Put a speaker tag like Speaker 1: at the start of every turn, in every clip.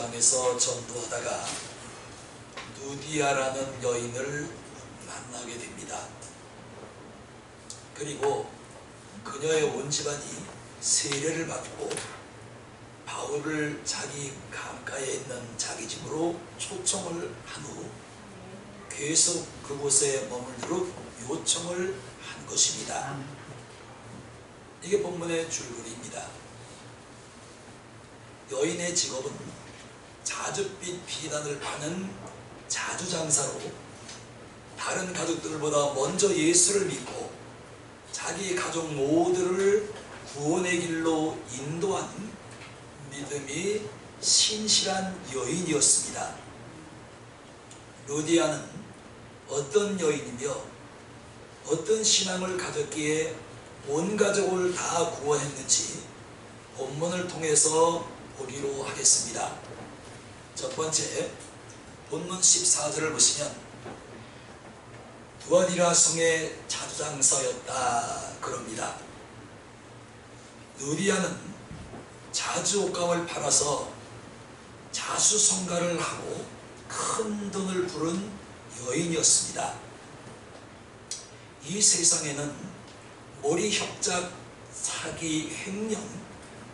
Speaker 1: 지방에서 전도하다가 누디아라는 여인을 만나게 됩니다. 그리고 그녀의 온 집안이 세례를 받고 바울을 자기 강가에 있는 자기 집으로 초청을 한 후 계속 그곳에 머물도록 요청을 한 것입니다. 이게 본문의 줄거리입니다. 여인의 직업은 자줏빛 비단을 파는 자주장사로 다른 가족들보다 먼저 예수를 믿고 자기 가족 모두를 구원의 길로 인도하는 믿음이 신실한 여인이었습니다. 루디아는 어떤 여인이며 어떤 신앙을 가졌기에 온 가족을 다 구원했는지 본문을 통해서 보기로 하겠습니다. 첫 번째, 본문 14절을 보시면 두아디라 성의 자주장사였다 그럽니다. 누디아는 자주옷감을 팔아서 자수성가를 하고 큰 돈을 부른 여인이었습니다. 이 세상에는 몰이협작, 사기, 횡령,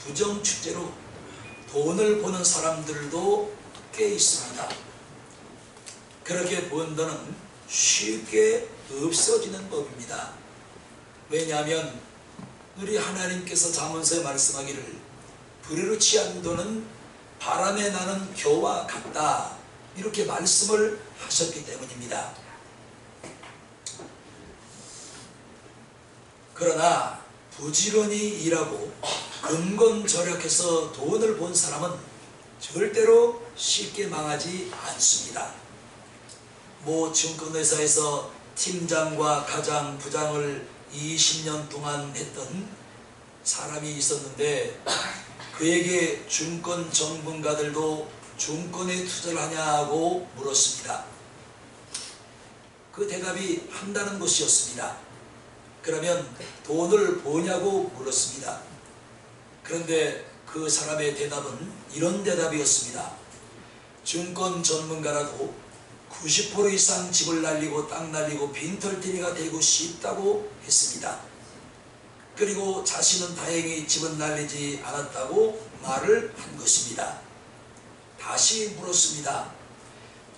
Speaker 1: 부정축제로 돈을 버는 사람들도 꽤 있습니다. 그렇게 번 돈은 쉽게 없어지는 법입니다. 왜냐하면 우리 하나님께서 잠언서에 말씀하기를 불의로 취한 돈은 바람에 나는 겨와 같다 이렇게 말씀을 하셨기 때문입니다. 그러나 부지런히 일하고 금건절약해서 돈을 본 사람은 절대로 쉽게 망하지 않습니다. 모 증권회사에서 팀장과 가장, 부장을 20년 동안 했던 사람이 있었는데 그에게 증권 전문가들도 증권에 투자를 하냐고 물었습니다. 그 대답이 한다는 것이었습니다. 그러면 돈을 버냐고 물었습니다. 그런데 그 사람의 대답은 이런 대답이었습니다. 증권 전문가라도 90% 이상 집을 날리고 땅 날리고 빈털터리가 되고 싶다고 했습니다. 그리고 자신은 다행히 집은 날리지 않았다고 말을 한 것입니다. 다시 물었습니다.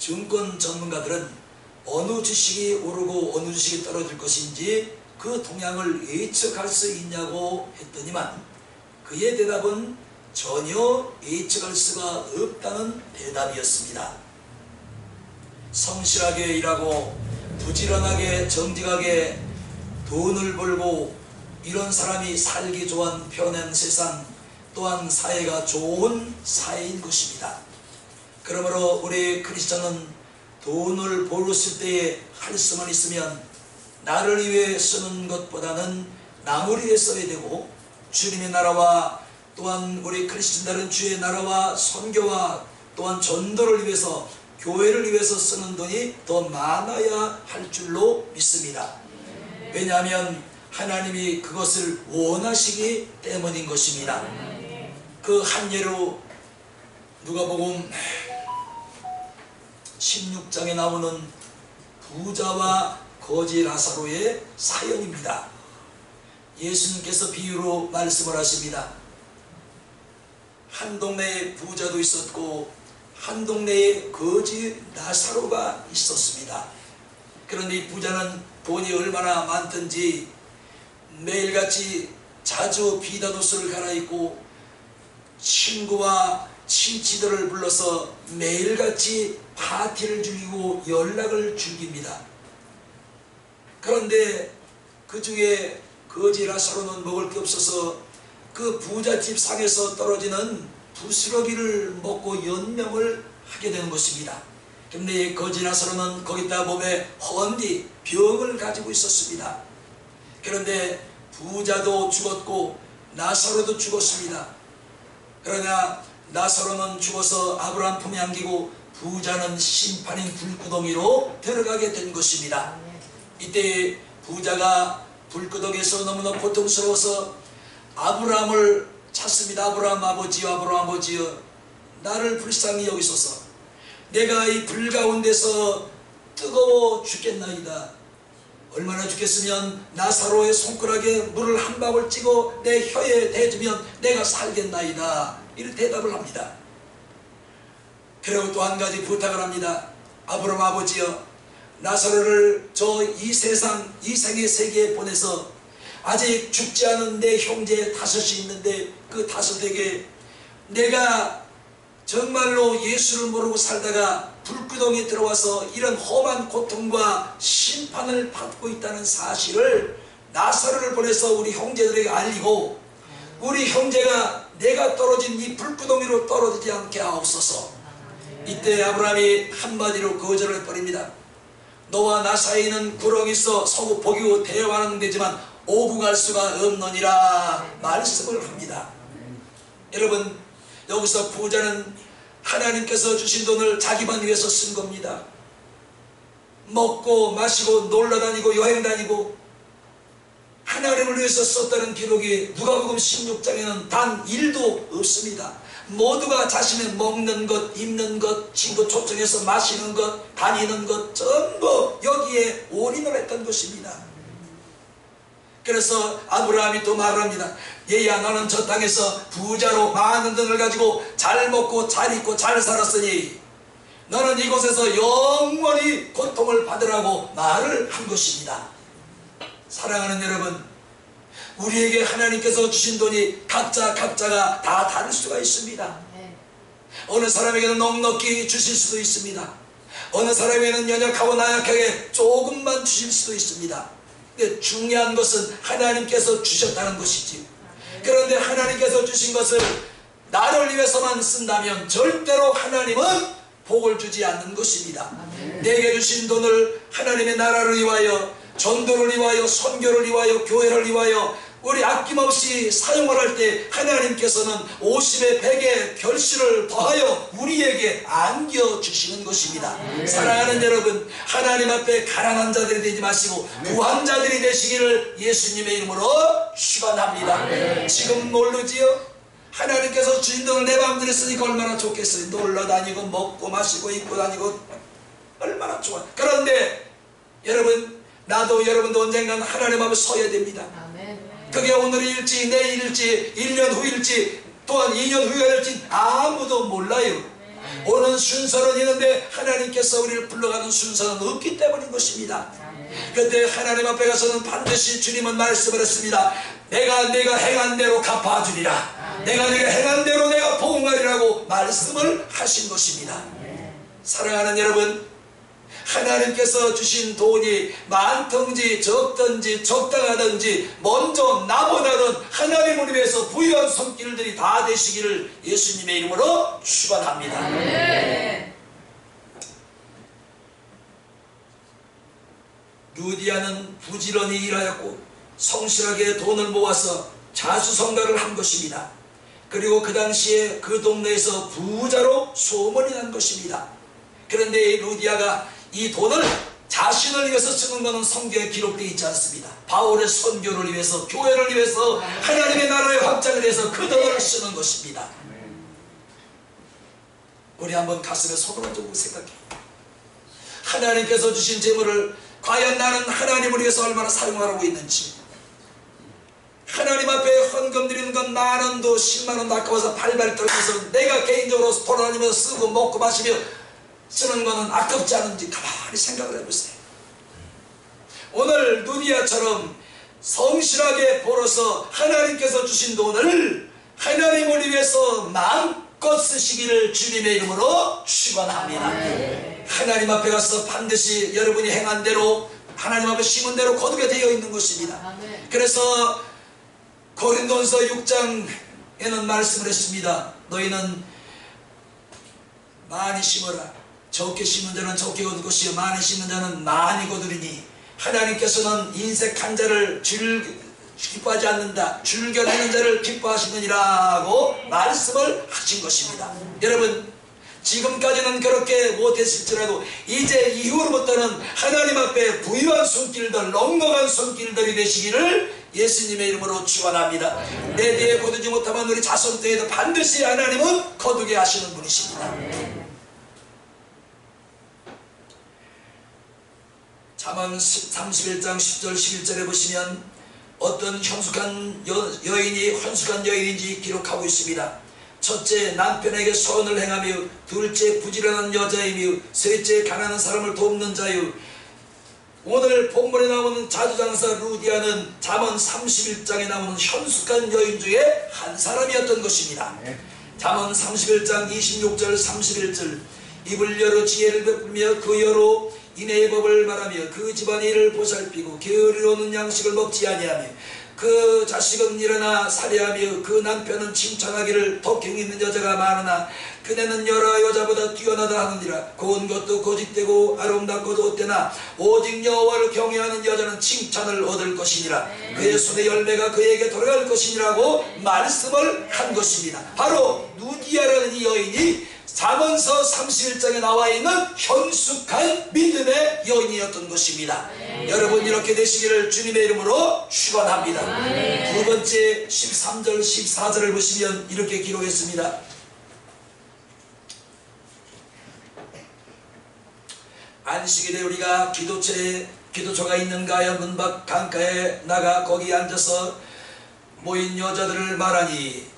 Speaker 1: 증권 전문가들은 어느 주식이 오르고 어느 주식이 떨어질 것인지 그 동향을 예측할 수 있냐고 했더니만 그의 대답은 전혀 예측할 수가 없다는 대답이었습니다. 성실하게 일하고 부지런하게 정직하게 돈을 벌고 이런 사람이 살기 좋은 편한 세상 또한 사회가 좋은 사회인 것입니다. 그러므로 우리 크리스천은 돈을 벌었을 때에 할 수만 있으면 나를 위해 쓰는 것보다는 남을 위해 써야 되고 주님의 나라와 또한 우리 크리스천들은 주의 나라와 선교와 또한 전도를 위해서 교회를 위해서 쓰는 돈이 더 많아야 할 줄로 믿습니다. 왜냐하면 하나님이 그것을 원하시기 때문인 것입니다. 그 한 예로 누가복음 16장에 나오는 부자와 거지 라사로의 사연입니다. 예수님께서 비유로 말씀을 하십니다. 한 동네에 부자도 있었고 한 동네에 거지 라사로가 있었습니다. 그런데 이 부자는 돈이 얼마나 많든지 매일같이 자주 비단옷을 갈아입고 친구와 친치들을 불러서 매일같이 파티를 즐기고 연락을 즐깁니다. 그런데 그 중에 거지 라사로는 먹을 게 없어서 그 부잣집 상에서 떨어지는 부스러기를 먹고 연명을 하게 되는 것입니다. 근데 거지 라사로는 거기다 몸에 헌디 병을 가지고 있었습니다. 그런데 부자도 죽었고 라사로도 죽었습니다. 그러나 라사로는 죽어서 아브라함 품에 안기고 부자는 심판인 불구덩이로 들어가게 된 것입니다. 이때 부자가 불구덩이에서 너무나 고통스러워서 아브라함을 찾습니다. 아브라함 아버지여, 아브라함 아버지여, 나를 불쌍히 여기소서. 내가 이 불 가운데서 뜨거워 죽겠나이다. 얼마나 죽겠으면 나사로의 손가락에 물을 한 방울 찍어 내 혀에 대주면 내가 살겠나이다. 이런 대답을 합니다. 그리고 또 한 가지 부탁을 합니다. 아브라함 아버지여, 나사로를 저 이 세상 이 생의 세계에 보내서 아직 죽지 않은 내 형제 다섯이 있는데 그 다섯에게 내가 정말로 예수를 모르고 살다가 불구덩이에 들어와서 이런 험한 고통과 심판을 받고 있다는 사실을 나사로를 보내서 우리 형제들에게 알리고 우리 형제가 내가 떨어진 이 불구덩이로 떨어지지 않게 하옵소서. 이때 아브라함이 한마디로 거절을 버립니다. 너와 나 사이는 구렁이 있어 서로 보기고 대화하는 데지만 오고 갈 수가 없느니라 말씀을 합니다. 여러분, 여기서 부자는 하나님께서 주신 돈을 자기만 위해서 쓴 겁니다. 먹고 마시고 놀러다니고 여행 다니고 하나님을 위해서 썼다는 기록이 누가복음 16장에는 단 1도 없습니다. 모두가 자신의 먹는 것, 입는 것, 친구 초청해서 마시는 것, 다니는 것 전부 여기에 올인을 했던 것입니다. 그래서 아브라함이 또 말합니다. 얘야, 너는 저 땅에서 부자로 많은 돈을 가지고 잘 먹고 잘 입고 잘 살았으니 너는 이곳에서 영원히 고통을 받으라고 말을 한 것입니다. 사랑하는 여러분, 우리에게 하나님께서 주신 돈이 각자가 다 다를 수가 있습니다. 어느 사람에게는 넉넉히 주실 수도 있습니다. 어느 사람에게는 연약하고 나약하게 조금만 주실 수도 있습니다. 근데 중요한 것은 하나님께서 주셨다는 것이지. 그런데 하나님께서 주신 것을 나를 위해서만 쓴다면 절대로 하나님은 복을 주지 않는 것입니다. 내게 주신 돈을 하나님의 나라를 위하여, 전도를 위하여, 선교를 위하여, 교회를 위하여 우리 아낌없이 사용을 할 때 하나님께서는 50에 100의 결실을 더하여 우리에게 안겨주시는 것입니다. 사랑하는 여러분, 하나님 앞에 가난한 자들이 되지 마시고 부한 자들이 되시기를 예수님의 이름으로 축원합니다. 지금 모르지요? 하나님께서 주신 돈을 내 마음대로 쓰니까 얼마나 좋겠어요. 놀러 다니고 먹고 마시고 입고 다니고 얼마나 좋아. 그런데 여러분, 나도 여러분도 언젠가는 하나님 앞에 서야 됩니다. 그게 오늘일지 내일일지 1년 후일지 또한 2년 후가 될지 아무도 몰라요. 오는 순서는 있는데 하나님께서 우리를 불러가는 순서는 없기 때문인 것입니다. 그때 하나님 앞에 가서는 반드시 주님은 말씀을 했습니다. 내가 행한 대로 갚아주리라. 내가 행한 대로 내가 보응하리라고 말씀을 하신 것입니다. 사랑하는 여러분, 하나님께서 주신 돈이 많든지 적든지 적당하든지 먼저 나보다는 하나님을 위해서 부유한 손길들이 다 되시기를 예수님의 이름으로 축원합니다. 루디아는 부지런히 일하였고 성실하게 돈을 모아서 자수성가를 한 것입니다. 그리고 그 당시에 그 동네에서 부자로 소문이 난 것입니다. 그런데 루디아가 이 돈을 자신을 위해서 쓰는 것은 성경에 기록되어 있지 않습니다. 바울의 선교를 위해서, 교회를 위해서, 하나님의 나라의 확장을 위해서 그 돈을 쓰는 것입니다. 우리 한번 가슴에 손을 얹고 생각해. 하나님께서 주신 재물을 과연 나는 하나님을 위해서 얼마나 사용하고 있는지. 하나님 앞에 헌금 드리는 건 10,000원도 100,000원도 아까워서 발발 떨면서 내가 개인적으로 돌아다니면서 쓰고 먹고 마시며 쓰는 것은 아깝지 않은지 가만히 생각을 해보세요. 오늘 루디아처럼 성실하게 벌어서 하나님께서 주신 돈을 하나님을 위해서 마음껏 쓰시기를 주님의 이름으로 축원합니다. 하나님 앞에 가서 반드시 여러분이 행한 대로 하나님 앞에 심은 대로 거두게 되어 있는 것입니다. 그래서 고린도전서 6장에는 말씀을 했습니다. 너희는 많이 심어라. 적게 심은 자는 적게 거둘 것이요 많이 심은 자는 많이 거두리니 하나님께서는 인색한 자를 기뻐하지 않는다. 줄겨내는 자를 기뻐하시느니라고 말씀을 하신 것입니다. 여러분, 지금까지는 그렇게 못했을지라도 이제 이후로부터는 하나님 앞에 부유한 손길들, 넉넉한 손길들이 되시기를 예수님의 이름으로 축원합니다. 내 뒤에 거두지 못하면 우리 자손 때에도 반드시 하나님은 거두게 하시는 분이십니다. 잠언 31장 10절 11절에 보시면 어떤 현숙한 여인이 헌숙한 여인인지 기록하고 있습니다. 첫째, 남편에게 선을 행하며, 둘째, 부지런한 여자이며, 셋째, 가난한 사람을 돕는 자유. 오늘 본문에 나오는 자주장사 루디아는 잠언 31장에 나오는 현숙한 여인 중에 한 사람이었던 것입니다. 잠언 31장 26절 31절 입을 열어 지혜를 베풀며 그 여로 인애의 법을 말하며 그 집안 일을 보살피고 게으르는 양식을 먹지 아니하며 그 자식은 일어나 살해하며 그 남편은 칭찬하기를 덕행 있는 여자가 많으나 그네는 여러 여자보다 뛰어나다 하느니라. 고운 것도 거짓되고 아름답고도 헛되나 오직 여호와를 경외하는 여자는 칭찬을 얻을 것이니라. 그의 손의 열매가 그에게 돌아갈 것이니라고 말씀을 한 것입니다. 바로 루디아라는 이 여인이 잠언서 31장에 나와 있는 현숙한 믿음의 여인이었던 것입니다. 여러분 이렇게 되시기를 주님의 이름으로 축원합니다. 두 번째 13절 14절을 보시면 이렇게 기록했습니다. 안식일에 우리가 기도처가 있는 가야 문 밖 강가에 나가 거기 앉아서 모인 여자들을 말하니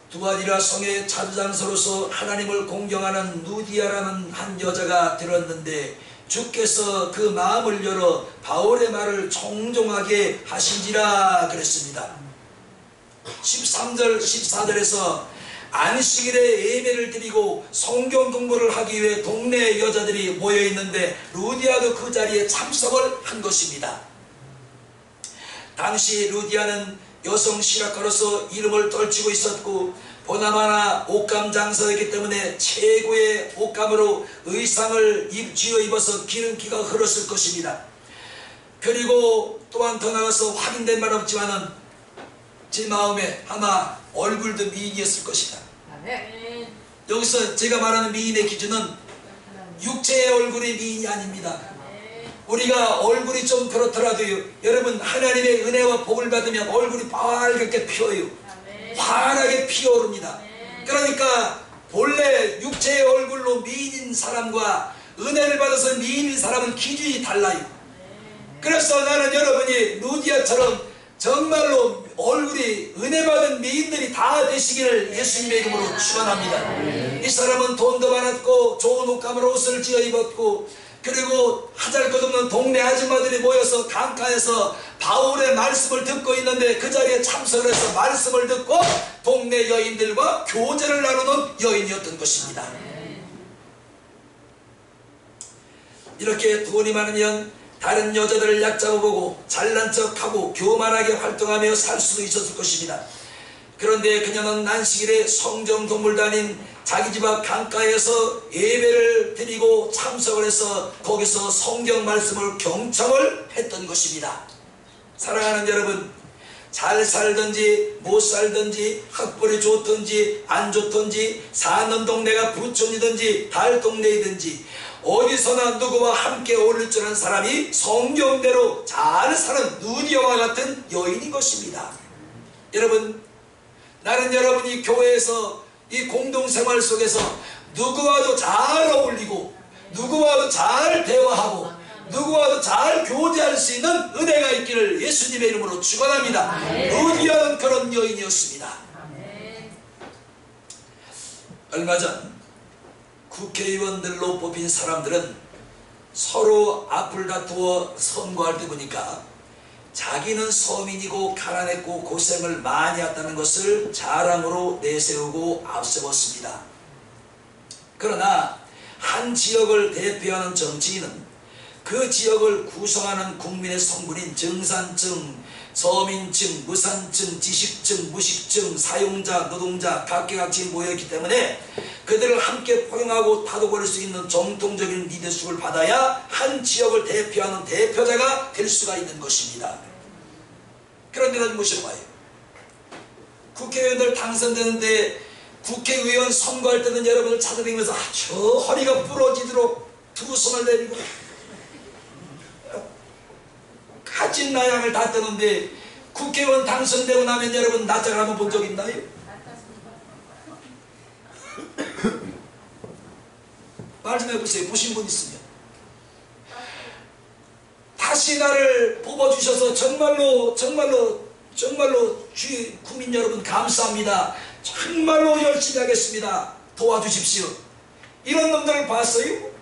Speaker 1: 두아디라 성의 자주장서로서 하나님을 공경하는 누디아라는 한 여자가 들었는데 주께서 그 마음을 열어 바울의 말을 청종하게 하신지라 그랬습니다. 13절 14절에서 안식일에 예배를 드리고 성경 공부를 하기 위해 동네 여자들이 모여있는데 루디아도 그 자리에 참석을 한 것입니다. 당시 루디아는 여성 실학가로서 이름을 떨치고 있었고 보나마나 옷감 장사였기 때문에 최고의 옷감으로 의상을 쥐어 입어서 기름기가 흘렀을 것입니다. 그리고 또한 더 나가서 확인된 말 없지만은 제 마음에 아마 얼굴도 미인이었을 것이다. 여기서 제가 말하는 미인의 기준은 육체의 얼굴이 미인이 아닙니다. 우리가 얼굴이 좀 그렇더라도요, 여러분 하나님의 은혜와 복을 받으면 얼굴이 빨갛게 피어요. 환하게 피어오릅니다. 그러니까 본래 육체의 얼굴로 미인인 사람과 은혜를 받아서 미인인 사람은 기준이 달라요. 그래서 나는 여러분이 루디아처럼 정말로 얼굴이 은혜받은 미인들이 다 되시기를 예수님의 이름으로 축원합니다. 이 사람은 돈도 많았고 좋은 옷감으로 옷을 지어 입었고 그리고 하잘것없는 동네 아줌마들이 모여서 강가에서 바울의 말씀을 듣고 있는데 그 자리에 참석을 해서 말씀을 듣고 동네 여인들과 교제를 나누는 여인이었던 것입니다. 이렇게 돈이 많으면 다른 여자들을 약잡아보고 잘난 척하고 교만하게 활동하며 살 수도 있었을 것입니다. 그런데 그녀는 안식일에 성정 동물단인 자기 집 앞 강가에서 예배를 드리고 참석을 해서 거기서 성경 말씀을 경청을 했던 것입니다. 사랑하는 여러분, 잘 살든지 못 살든지 학벌이 좋든지 안 좋든지 사는 동네가 부촌이든지 달 동네이든지 어디서나 누구와 함께 어울릴 줄 아는 사람이 성경대로 잘 사는 누디아와 같은 여인인 것입니다. 여러분, 나는 여러분이 교회에서 이 공동생활 속에서 누구와도 잘 어울리고 누구와도 잘 대화하고 누구와도 잘 교제할 수 있는 은혜가 있기를 예수님의 이름으로 축원합니다. 루디아는 그런 여인이었습니다. 얼마 전 국회의원들로 뽑힌 사람들은 서로 앞을 다투어 선거할 때 보니까 자기는 서민이고 가난했고 고생을 많이 했다는 것을 자랑으로 내세우고 앞세웠습니다. 그러나 한 지역을 대표하는 정치인은 그 지역을 구성하는 국민의 성분인 정산층, 서민층, 무산층, 지식층, 무식층, 사용자, 노동자 각계각층이 모여있기 때문에 그들을 함께 포용하고 다독거릴 수 있는 정통적인 리더십을 받아야 한 지역을 대표하는 대표자가 될 수가 있는 것입니다. 그런데 다시 모셔봐요. 국회의원들 당선되는데 국회의원 선거할 때는 여러분을 찾아다니면서 아주 허리가 부러지도록 두 손을 내밀고 가진 나양을 다 뜨는데 국회의원 당선되고 나면 여러분 낯짝을 한번 본 적 있나요? 말 좀 해보세요. 보신 분 있으면. 다시 나를 뽑아주셔서 정말로 국민 여러분 감사합니다. 정말로 열심히 하겠습니다. 도와주십시오. 이런 놈들을 봤어요?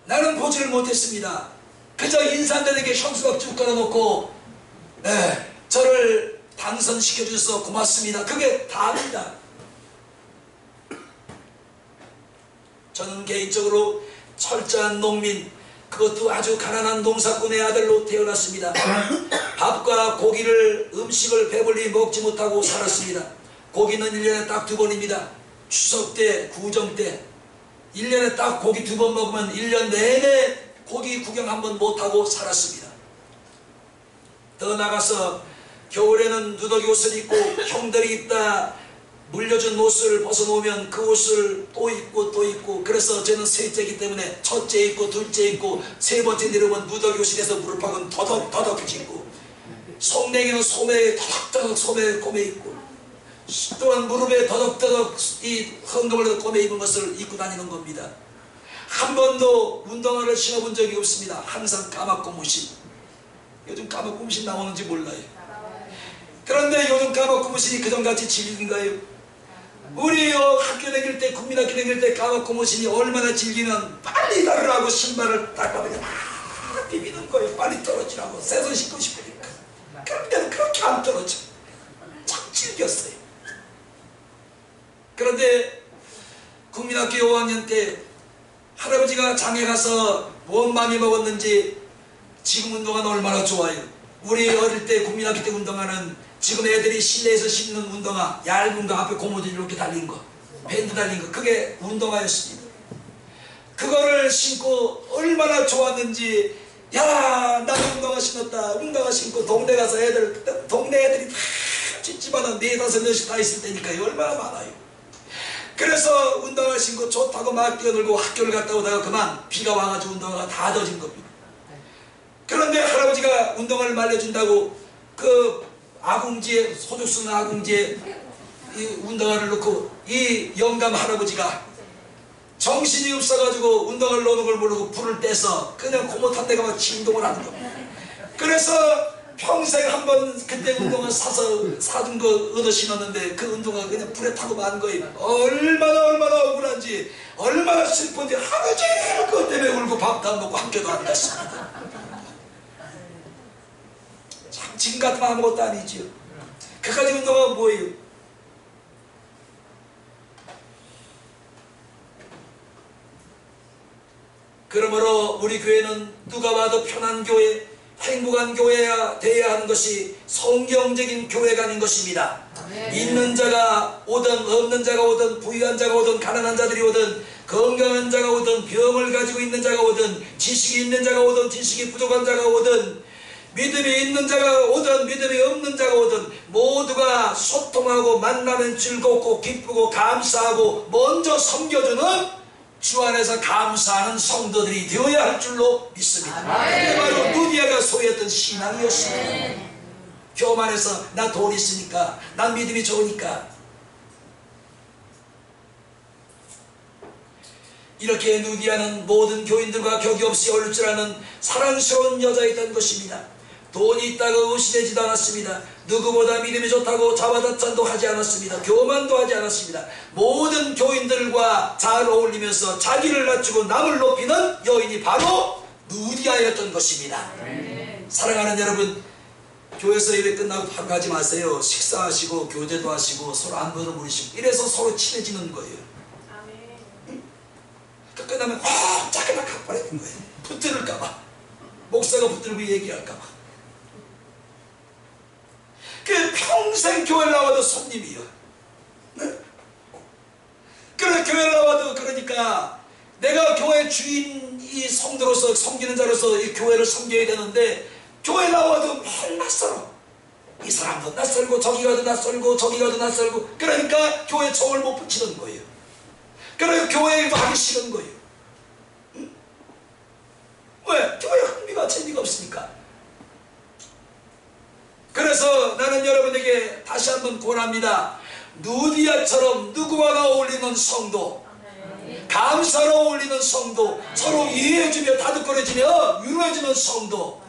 Speaker 1: 나는 보지를 못했습니다. 그저 인산들에게 현수막 쭉 걸어놓고 저를 당선시켜 주셔서 고맙습니다. 그게 다입니다. 저는 개인적으로 철저한 농민, 그것도 아주 가난한 농사꾼의 아들로 태어났습니다. 밥과 고기를, 음식을 배불리 먹지 못하고 살았습니다. 고기는 1년에 딱 2번입니다. 추석 때, 구정 때 1년에 딱 고기 2번 먹으면 1년 내내 고기 구경 1번 못하고 살았습니다. 더 나가서 겨울에는 누더기 옷을 입고 형들이 입다 물려준 옷을 벗어놓으면 그 옷을 또 입고 또 입고, 그래서 저는 셋째이기 때문에 첫째 입고 둘째 입고 세 번째 내려오면 누더기 옷이 돼서 무릎팍은 더덕더덕 짚고, 속냉이는 소매에 더덕더덕 소매 꼬매 입고, 또한 무릎에 더덕더덕 이 헌금을 꼬매 입은 것을 입고 다니는 겁니다. 한 번도 운동화를 신어본 적이 없습니다. 항상 까맣고무신. 요즘 까맣고무신 나오는지 몰라요. 그런데 요즘 까맣고무신이 그전같이 질긴가요? 우리 학교 다닐 때, 국민학교 다닐 때 까맣고무신이 얼마나 질기면 빨리 나르라고 신발을 딱 받으면 막 비비는 거예요. 빨리 떨어지라고. 새손 신고 싶으니까. 그런데도 그렇게 안 떨어져. 참 질겼어요. 그런데 국민학교 5학년 때 할아버지가 장에 가서 뭔 맘이 먹었는지 지금 운동화는 얼마나 좋아요. 우리 어릴 때 국민학교 때 운동화는 지금 애들이 실내에서 신는 운동화, 얇은 거 앞에 고무줄 이렇게 달린 거, 밴드 달린 거, 그게 운동화였습니다. 그거를 신고 얼마나 좋았는지, 야, 나도 운동화 신었다. 운동화 신고 동네 가서 동네 애들이 다 집집마다 4-5명씩 다 있을 때니까 얼마나 많아요. 그래서 운동화 신고 좋다고 막 뛰어들고 학교를 갔다 오다가 그만 비가 와가지고 운동화가 다 젖은 겁니다. 그런데 할아버지가 운동화를 말려준다고 그 아궁지에, 소죽 쓰는 아궁지에 이 운동화를 넣고, 이 영감 할아버지가 정신이 없어가지고 운동화를 넣는 걸 모르고 불을 떼서 그냥 고무탄 데가 막 진동을 하는 겁니다. 그래서 평생 한번 그때 운동화 사준 거 얻어 신었는데 그 운동화 그냥 불에 타고 만 거예요. 얼마나 억울한지, 얼마나 슬픈지 하루 종일 그것 때문에 울고 밥도 안 먹고 학교도 안 갔습니다. 참 지금 같으면 아무것도 아니지요. 그까지 운동화가 뭐예요? 그러므로 우리 교회는 누가 봐도 편한 교회, 행복한 교회가 되어야 하는 것이 성경적인 교회가 아닌 것입니다. 있는 자가 오든 없는 자가 오든 부유한 자가 오든 가난한 자들이 오든 건강한 자가 오든 병을 가지고 있는 자가 오든 지식이 있는 자가 오든 지식이 부족한 자가 오든 믿음이 있는 자가 오든 믿음이 없는 자가 오든 모두가 소통하고 만나면 즐겁고 기쁘고 감사하고 먼저 섬겨주는 주 안에서 감사하는 성도들이 되어야 할 줄로 믿습니다. 그게 바로 누디아가 소유했던 신앙이었습니다. 교만해서 나 돈 있으니까, 난 믿음이 좋으니까. 이렇게 누디아는 모든 교인들과 격이 없이 어울릴 줄 아는 사랑스러운 여자였던 것입니다. 돈이 있다고 의심되지도 않았습니다. 누구보다 믿음이 좋다고 자화자찬도 하지 않았습니다. 교만도 하지 않았습니다. 모든 교인들과 잘 어울리면서 자기를 낮추고 남을 높이는 여인이 바로 누디아였던 것입니다. 사랑하는 여러분, 교회에서 예배 끝나고 바로 가지 마세요. 식사하시고 교제도 하시고 서로 안부도 물으시고 이래서 서로 친해지는 거예요. 끝나면 짜게나 가버리는 거예요. 붙들을까봐, 목사가 붙들고 얘기할까봐. 그 평생 교회 나와도 손님이요. 네? 그래 교회 나와도, 그러니까 내가 교회 주인, 이 성도로서 섬기는 자로서 이 교회를 섬겨야 되는데 교회 나와도 매일 낯설어. 이 사람도 낯설고 저기 가도 낯설고 저기 가도 낯설고, 그러니까 교회 정을 못 붙이는 거예요. 그러니까 교회 일도 하기 싫은 거예요. 왜? 교회 흥미가 재미가 없으니까. 그래서 나는 여러분에게 다시 한번 권합니다. 누디아처럼 누구와나 어울리는 성도, 감사로 어울리는 성도, 서로 이해해주며 다독거려주며 위로해주는 성도.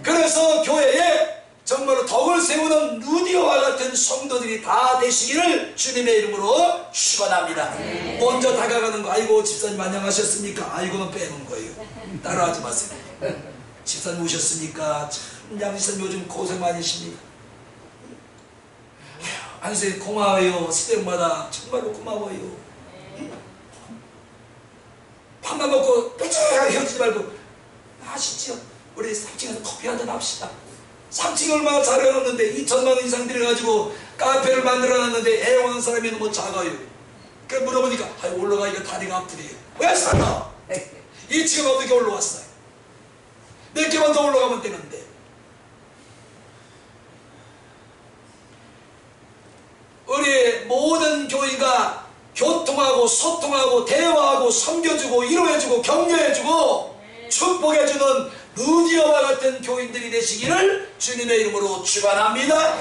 Speaker 1: 그래서 교회에 정말로 덕을 세우는 누디아와 같은 성도들이 다 되시기를 주님의 이름으로 축원합니다. 먼저 다가가는 거, 아이고 집사님 안녕하셨습니까? 아이고는 빼는 거예요. 따라하지 마세요. 집사님 오셨습니까? 참 양지사님 요즘 고생 많으십니다. 안수님 고마워요. 시댁마다 정말로 고마워요. 밥만 먹고 삐쩍하게 헤어지지 말고 아시죠? 우리 3층에서 커피 한잔 합시다. 3층이 얼마나 잘 해놨는데 2천만 원 이상 들여가지고 카페를 만들어놨는데 애용하는 사람이 너무 작아요. 그래 물어보니까 아유 올라가기가 다리가 아프대요. 왜 살아? 2층에 어떻게 올라왔어요? 몇 개만 더 올라가면 되는데. 우리 모든 교회가 교통하고 소통하고 대화하고 섬겨주고 위로해주고 격려해주고 축복해주는 누디아와 같은 교인들이 되시기를 주님의 이름으로 축원합니다.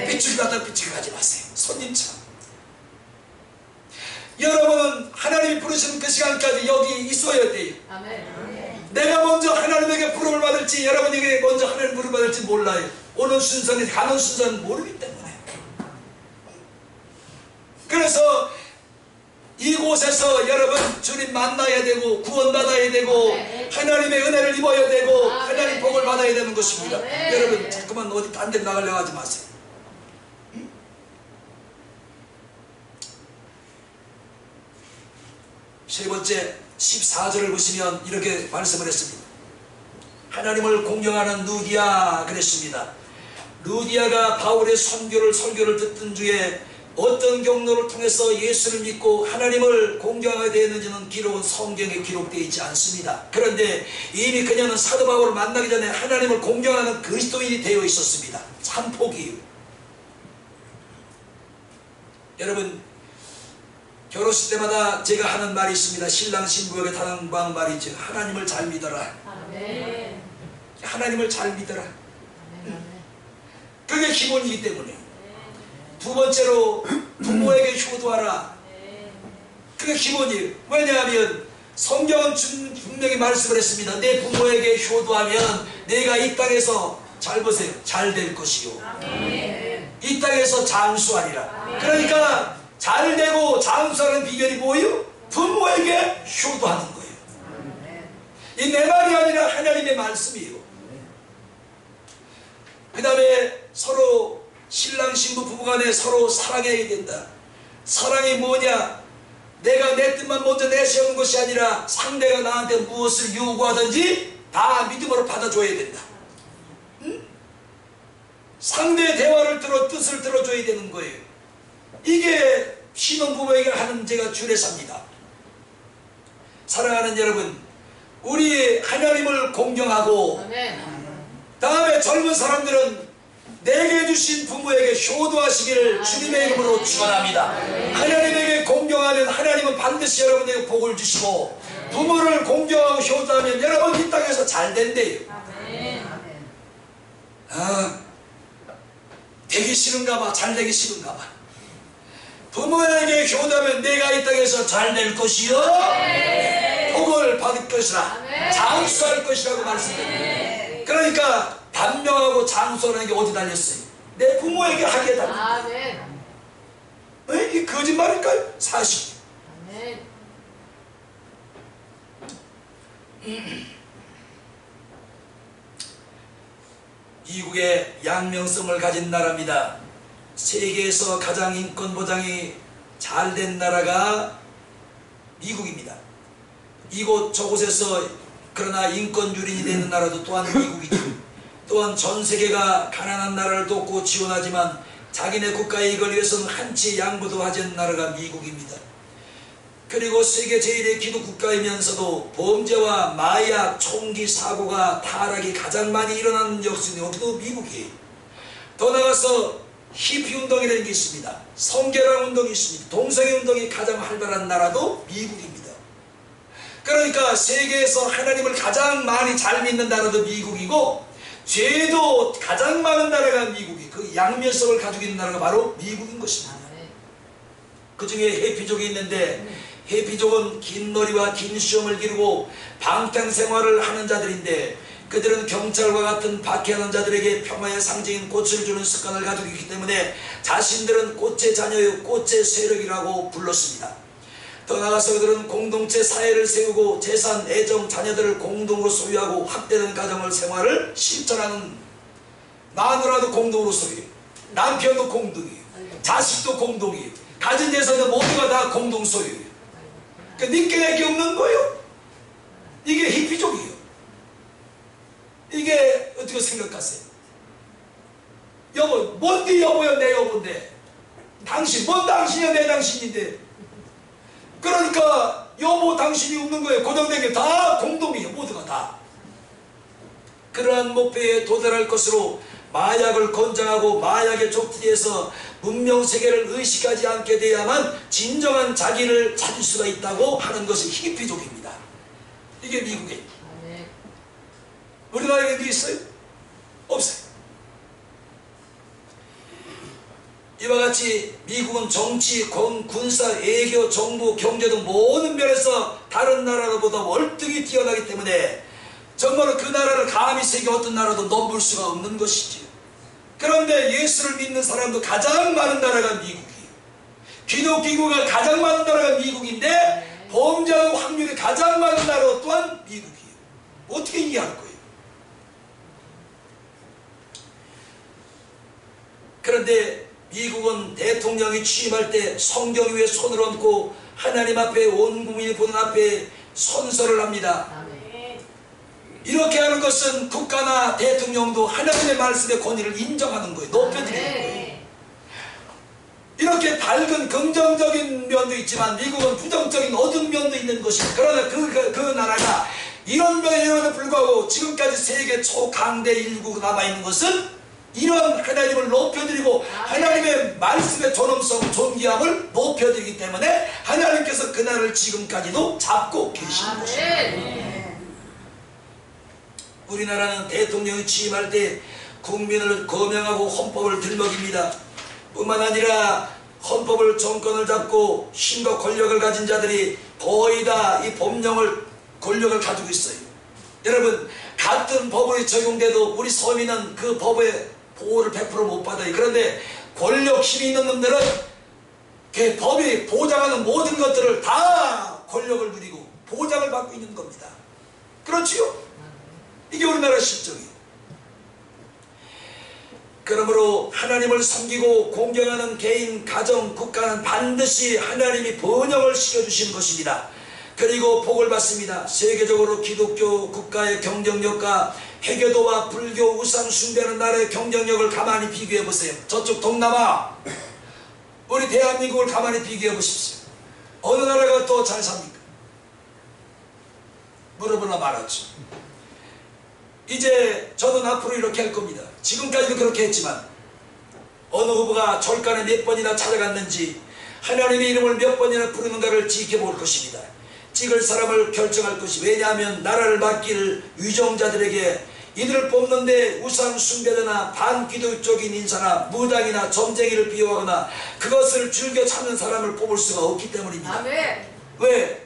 Speaker 1: 삐죽이 갔다 삐죽이 가지 마세요. 손님처럼. 여러분은 하나님이 부르시는 그 시간까지 여기 있어야 돼요. 내가 먼저 하나님에게 부름을 받을지 여러분에게 먼저 하나님 부름을 받을지 몰라요. 오는 순서는 가는 순서는 모르기 때문에. 그래서 이곳에서 여러분 주님 만나야 되고 구원받아야 되고 하나님의 은혜를 입어야 되고 하나님 복을 받아야 되는 것입니다. 여러분 자꾸만 어디 딴 데 나가려고 하지 마세요. 세 번째 14절을 보시면 이렇게 말씀을 했습니다. 하나님을 공경하는 누디아 그랬습니다. 누디아가 바울의 설교를 듣던 주에 어떤 경로를 통해서 예수를 믿고 하나님을 공경하게 되었는지는 기록은 성경에 기록되어 있지 않습니다. 그런데 이미 그녀는 사도 바울을 만나기 전에 하나님을 공경하는 그리스도인이 되어 있었습니다. 참 복이에요. 여러분 결혼식 때마다 제가 하는 말이 있습니다. 신랑 신부에게 하는 말이죠. 하나님을 잘 믿어라. 아멘. 하나님을 잘 믿어라. 그게 기본이기 때문에. 두 번째로 부모에게 효도하라. 그게 기본이에요. 왜냐하면 성경은 분명히 말씀을 했습니다. 내 부모에게 효도하면 내가 이 땅에서 잘 보세요. 잘 될 것이요. 이 땅에서 장수하리라. 그러니까 잘 되고 장수하는 비결이 뭐예요? 부모에게 효도하는 거예요. 이 내 말이 아니라 하나님의 말씀이에요. 그 다음에 서로 신랑 신부 부부간에 서로 사랑해야 된다. 사랑이 뭐냐? 내가 내 뜻만 먼저 내세우는 것이 아니라 상대가 나한테 무엇을 요구하든지 다 믿음으로 받아줘야 된다. 응? 상대의 대화를 들어 뜻을 들어줘야 되는 거예요. 이게 신혼부부에게 하는 제가 주례사입니다. 사랑하는 여러분, 우리 하나님을 공경하고 다음에 젊은 사람들은 내게 주신 부모에게 효도하시기를 주님의 이름으로 축원합니다. 하나님에게 공경하면 하나님은 반드시 여러분에게 복을 주시고 부모를 공경하고 효도하면 여러분 이 땅에서 잘 된대요. 되기 싫은가 봐. 잘 되기 싫은가 봐. 부모에게 효도하면 내가 이 땅에서 잘 될 것이요 복을 받을 것이라 장수할 것이라고 말씀드립니다. 그러니까 단명하고 장수하는 게 어디 달렸어요? 내 부모에게 하게 달렸어요. 이게 거짓말일까요? 사실. 미국의 양명성을 가진 나라입니다. 세계에서 가장 인권 보장이 잘 된 나라가 미국입니다. 이곳 저곳에서 그러나 인권 유린이 되는 나라도 또한 미국이죠. 또한 전 세계가 가난한 나라를 돕고 지원하지만 자기네 국가의 이익을 위해서는 한치 양보도 하지 않는 나라가 미국입니다. 그리고 세계 제1의 기독국가이면서도 범죄와 마약, 총기 사고가 타락이 가장 많이 일어나는 역사는 여기도 미국이에요. 더 나아가서 히피 운동이라는 게 있습니다. 성결한 운동이 있습니다. 동성애 운동이 가장 활발한 나라도 미국입니다. 그러니까 세계에서 하나님을 가장 많이 잘 믿는 나라도 미국이고 죄도 가장 많은 나라가 미국이, 그 양면성을 가지고 있는 나라가 바로 미국인 것입니다. 그 중에 해피족이 있는데 해피족은 긴 머리와 긴 수염을 기르고 방탕생활을 하는 자들인데 그들은 경찰과 같은 박해하는 자들에게 평화의 상징인 꽃을 주는 습관을 가지고 있기 때문에 자신들은 꽃의 자녀요 꽃의 세력이라고 불렀습니다. 더 나아가서 그들은 공동체 사회를 세우고 재산, 애정, 자녀들을 공동으로 소유하고 합되는 가정을 생활을 실천하는, 마누라도 공동으로 소유해요. 남편도 공동이에요. 자식도 공동이에요. 가진 재산은 모두가 다 공동 소유예요. 그러니까 니께 내게 없는 거예요. 이게 히피족이에요. 이게 어떻게 생각하세요? 여보, 뭔데 여보야 내 여보인데, 당신, 뭔 당신이야 내 당신인데. 그러니까 여보 당신이 없는 거예요. 고정된 게 다 공동이에요. 모두가 다. 그러한 목표에 도달할 것으로 마약을 권장하고 마약의 족티에서 문명세계를 의식하지 않게 돼야만 진정한 자기를 찾을 수가 있다고 하는 것이 히피족입니다. 이게 미국에. 우리나라에 그게 있어요? 없어요. 이와 같이 미국은 정치, 군사, 외교, 정부, 경제 등 모든 면에서 다른 나라보다 월등히 뛰어나기 때문에 정말로 그 나라를 감히 세계 어떤 나라도 넘볼 수가 없는 것이지요. 그런데 예수를 믿는 사람도 가장 많은 나라가 미국이에요. 기독교가 가장 많은 나라가 미국인데 범죄하는 확률이 가장 많은 나라 또한 미국이에요. 어떻게 이해할 거예요? 그런데 미국은 대통령이 취임할 때 성경 위에 손을 얹고 하나님 앞에 온 국민이 보는 앞에 선서를 합니다. 이렇게 하는 것은 국가나 대통령도 하나님의 말씀의 권위를 인정하는 거예요. 높여드리는 거예요. 이렇게 밝은 긍정적인 면도 있지만 미국은 부정적인 어두운 면도 있는 것이에요. 그러나 그 나라가 이런 면에도 불구하고 지금까지 세계 초강대 일국 남아있는 것은 이런 하나님을 높여드리고 하나님의 말씀의 존엄성, 존귀함을 높여드리기 때문에 하나님께서 그 나라를 지금까지도 잡고 계시는 것입니다. 우리나라는 대통령이 취임할 때 국민을 거명하고 헌법을 들먹입니다. 뿐만 아니라 헌법을 정권을 잡고 힘과 권력을 가진 자들이 거의 다 이 법령을 권력을 가지고 있어요. 여러분, 같은 법이 적용돼도 우리 서민은 그 법의 보호를 100% 못 받아요. 그런데 권력 힘이 있는 놈들은 그 법이 보장하는 모든 것들을 다 권력을 누리고 보장을 받고 있는 겁니다. 그렇지요? 이게 우리나라 실정이에요. 그러므로 하나님을 섬기고 공경하는 개인, 가정, 국가는 반드시 하나님이 번영을 시켜주시는 것입니다. 그리고 복을 받습니다. 세계적으로 기독교 국가의 경쟁력과 해교도와 불교 우상 숭배하는 나라의 경쟁력을 가만히 비교해 보세요. 저쪽 동남아, 우리 대한민국을 가만히 비교해 보십시오. 어느 나라가 더 잘 삽니까? 물어보나 말았죠. 이제 저는 앞으로 이렇게 할 겁니다. 지금까지도 그렇게 했지만 어느 후보가 절간에 몇 번이나 찾아갔는지 하나님의 이름을 몇 번이나 부르는가를 지켜볼 것입니다. 찍을 사람을 결정할 것이, 왜냐하면 나라를 맡길 위정자들에게 이들을 뽑는데 우상 숭배자나 반기독적인 인사나 무당이나 점쟁이를 비호하거나 그것을 즐겨 찾는 사람을 뽑을 수가 없기 때문입니다.
Speaker 2: 아멘.
Speaker 1: 왜?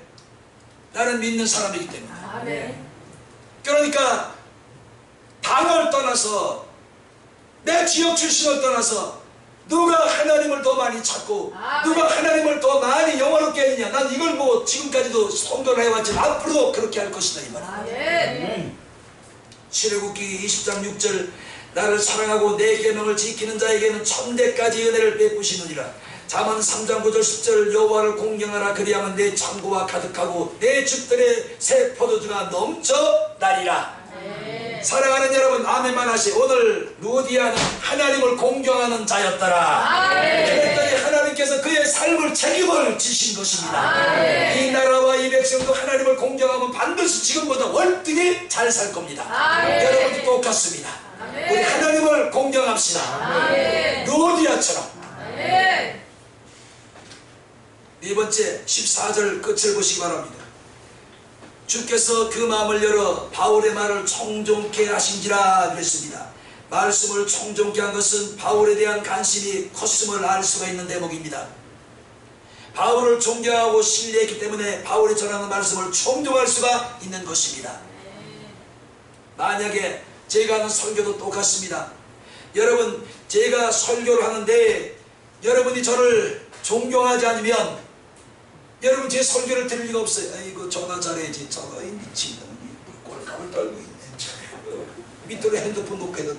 Speaker 1: 나는 믿는 사람이기 때문에.
Speaker 2: 아멘.
Speaker 1: 그러니까 당을 떠나서 내 지역 출신을 떠나서 누가 하나님을 더 많이 찾고 누가 하나님을 더 많이 영화롭게 했느냐, 난 이걸 보고 지금까지도 선거를 해왔지만 앞으로도 그렇게 할 것이다 이 말이에요. 출애굽기 20장 6절, 나를 사랑하고 내 계명을 지키는 자에게는 천대까지 은혜를 베푸시느니라. 잠언 3장 9절 10절, 여호와를 공경하라. 그리하면 내 창고가 가득하고 내 집들의 새 포도주가 넘쳐나리라. 사랑하는 여러분, 아멘만 하시. 오늘 루디아는 하나님을 공경하는 자였더라. 그랬더니 하나님께서 그의 삶을 책임을 지신 것입니다. 이 나라와 이 백성도 하나님을 공경하면 반드시 지금보다 월등히 잘 살 겁니다. 여러분도 똑같습니다. 우리 하나님을 공경합시다. 루디아처럼. 네 번째 14절 끝을 보시기 바랍니다. 주께서 그 마음을 열어 바울의 말을 청종케 하신지라 그랬습니다. 말씀을 청종케 한 것은 바울에 대한 관심이 컸음을 알 수가 있는 대목입니다. 바울을 존경하고 신뢰했기 때문에 바울이 전하는 말씀을 청종할 수가 있는 것입니다. 만약에 제가 하는 설교도 똑같습니다. 여러분, 제가 설교를 하는데 여러분이 저를 존경하지 않으면 여러분 제 설교를 들을 리가 없어요. 아이고 전화 잘해야지. 저거 미친놈이 꼴값을 떨고 있네. 밑으로 핸드폰 놓고 해도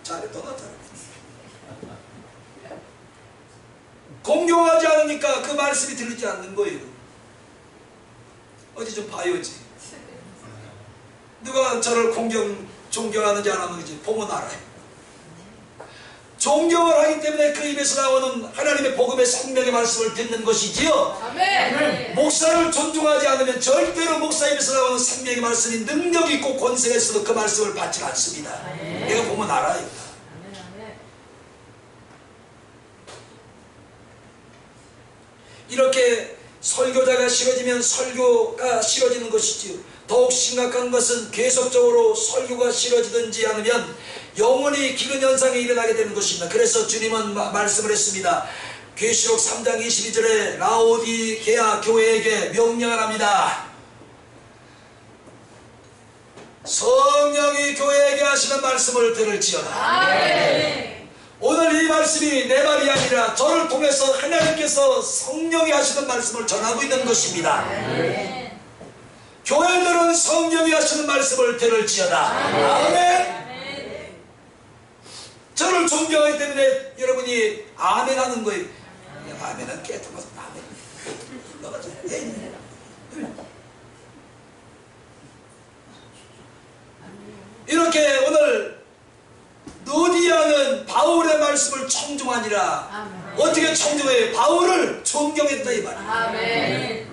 Speaker 1: 잘해, 너나 잘해. 공경하지 않으니까 그 말씀이 들리지 않는 거예요. 어디 좀 봐요지. 누가 저를 존경하는지 안 하는지 보면 알아요. 존경을 하기 때문에 그 입에서 나오는 하나님의 복음의 생명의 말씀을 듣는 것이지요. 아멘. 목사를 존중하지 않으면 절대로 목사 입에서 나오는 생명의 말씀이 능력이 있고 권세가 있어도 그 말씀을 받지 않습니다. 아멘. 내가 보면 알아요. 아멘. 이렇게 설교자가 싫어지면 설교가 싫어지는 것이지요. 더욱 심각한 것은 계속적으로 설교가 싫어지든지 않으면 영원히 기근 현상이 일어나게 되는 것입니다. 그래서 주님은 말씀을 했습니다. 계시록 3장 22절에 라오디게아 교회에게 명령을 합니다. 성령이 교회에게 하시는 말씀을 들을지어다. 아멘. 오늘 이 말씀이 내 말이 아니라 저를 통해서 하나님께서 성령이 하시는 말씀을 전하고 있는 것입니다. 아멘. 교회들은 성령이 하시는 말씀을 들을지어다. 아멘. 저를 존경하기 때문에 여러분이 아멘 하는 거예요. 아멘은 깨끗해서 아멘. 너가 좀 이렇게 오늘 노디아는 바울의 말씀을 청중하니라. 아멘. 어떻게 청중해요? 바울을 존경했다 이 말이에요. 아멘.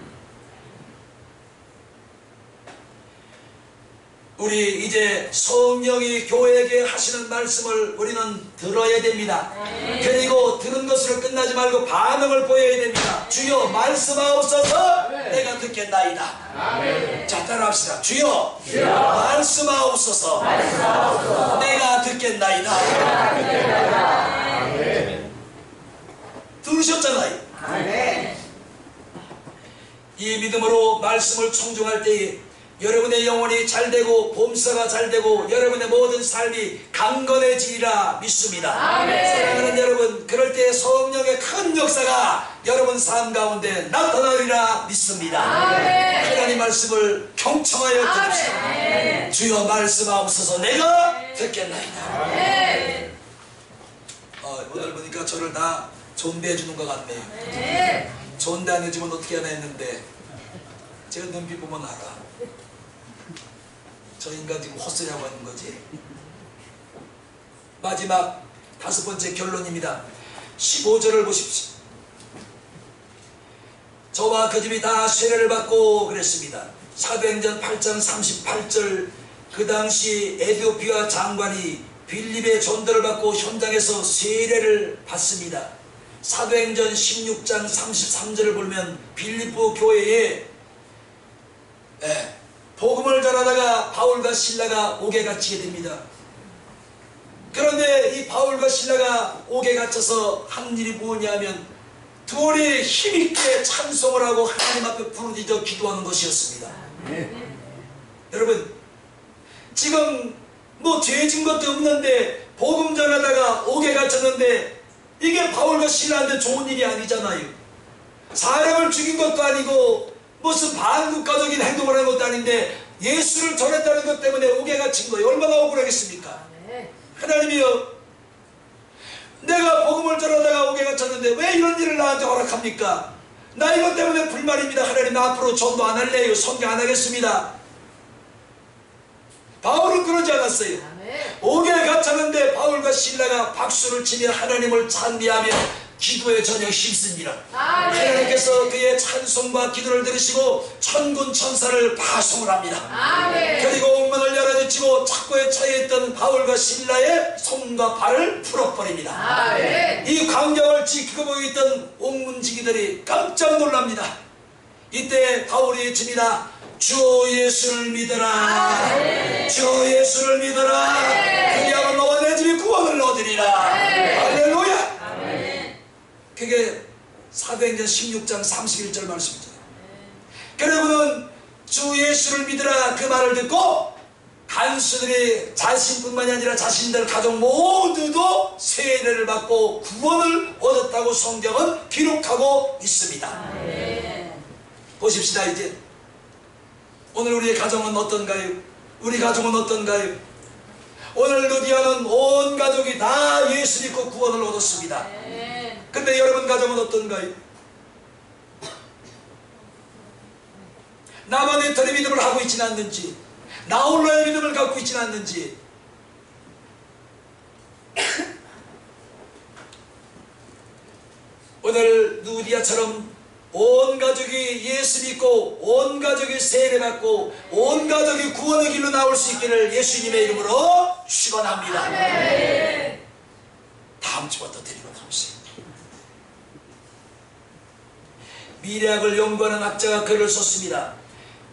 Speaker 1: 우리 이제 성령이 교회에게 하시는 말씀을 우리는 들어야 됩니다. 그리고 들은 것으로 끝나지 말고 반응을 보여야 됩니다. 주여 말씀하옵소서. 내가 듣겠나이다. 아멘. 자, 따라합시다. 주여 말씀하옵소서. 내가 듣겠나이다. 아멘. 들으셨잖아요. 아멘. 이 믿음으로 말씀을 청중할 때에 여러분의 영혼이 잘되고 범사가 잘되고 여러분의 모든 삶이 강건해지리라 믿습니다. 아멘. 사랑하는 여러분, 그럴 때 성령의 큰 역사가 여러분 삶 가운데 나타나리라 믿습니다. 아멘. 하나님 말씀을 경청하여 들읍시다. 주여 말씀하옵소서. 내가 듣겠나이다. 아멘. 오늘 보니까 저를 다 존대해 주는 것 같네요. 아멘. 존대 안 해주면 어떻게 하나 했는데 제가 눈빛 보면 알아. 저 인간 지금 헛소리하고 하는 거지. 마지막 5번째 결론입니다. 15절을 보십시오. 저와 그 집이 다 세례를 받고 그랬습니다. 사도행전 8장 38절, 그 당시 에티오피아 장관이 빌립의 전도를 받고 현장에서 세례를 받습니다. 사도행전 16장 33절을 보면 빌립보 교회에 복음을 전하다가 바울과 실라가 옥에 갇히게 됩니다. 그런데 이 바울과 실라가 옥에 갇혀서 한 일이 뭐냐면 둘이 힘있게 찬송을 하고 하나님 앞에 부르짖어 기도하는 것이었습니다. 여러분, 지금 뭐 죄진 것도 없는데 복음 전하다가 옥에 갇혔는데 이게 바울과 실라한테 좋은 일이 아니잖아요. 사람을 죽인 것도 아니고 무슨 반국가적인 행동을 한 것도 아닌데 예수를 전했다는 것 때문에 옥에 갇힌 거예요. 얼마나 억울하겠습니까? 하나님이여, 내가 복음을 전하다가 옥에 갇혔는데 왜 이런 일을 나한테 허락합니까? 나 이것 때문에 불만입니다. 하나님, 나 앞으로 전도 안 할래요. 선교 안 하겠습니다. 바울은 그러지 않았어요. 옥에 갇혔는데 바울과 실라가 박수를 치며 하나님을 찬미하며 기도에 전혀 힘씁니다. 하나님께서 그의 찬송과 기도를 들으시고 천군 천사를 파송을 합니다. 아멘. 그리고 옥문을 열어젖히고 착고에 처해있던 바울과 실라의 손과 발을 풀어버립니다. 아멘. 이 광경을 지키고 있던 옥문지기들이 깜짝 놀랍니다. 이때 바울이 외칩니다. 주 예수를 믿어라. 주 예수를 믿어라. 그리하면 너와 내 집이 구원을 얻으리라. 할렐루야. 그게 사도행전 16장 31절 말씀이죠. 여러분은 주 예수를 믿으라 그 말을 듣고 간수들이 자신뿐만이 아니라 자신들 가족 모두도 세례를 받고 구원을 얻었다고 성경은 기록하고 있습니다. 보십시다. 이제 오늘 우리의 가정은 어떤가요? 우리 가정은 어떤가요? 오늘 루디아는 온 가족이 다 예수 믿고 구원을 얻었습니다. 근데 여러분 가정은 어떤가요? 나만의 터리 믿음을 하고 있지는 않는지, 나 홀로의 믿음을 갖고 있지는 않는지. 오늘 루디아처럼 온 가족이 예수 믿고 온 가족이 세례받고 온 가족이 구원의 길로 나올 수 있기를 예수님의 이름으로 축원합니다. 다음 주부터 데리고 나오세요. 미래학을 연구하는 학자가 글을 썼습니다.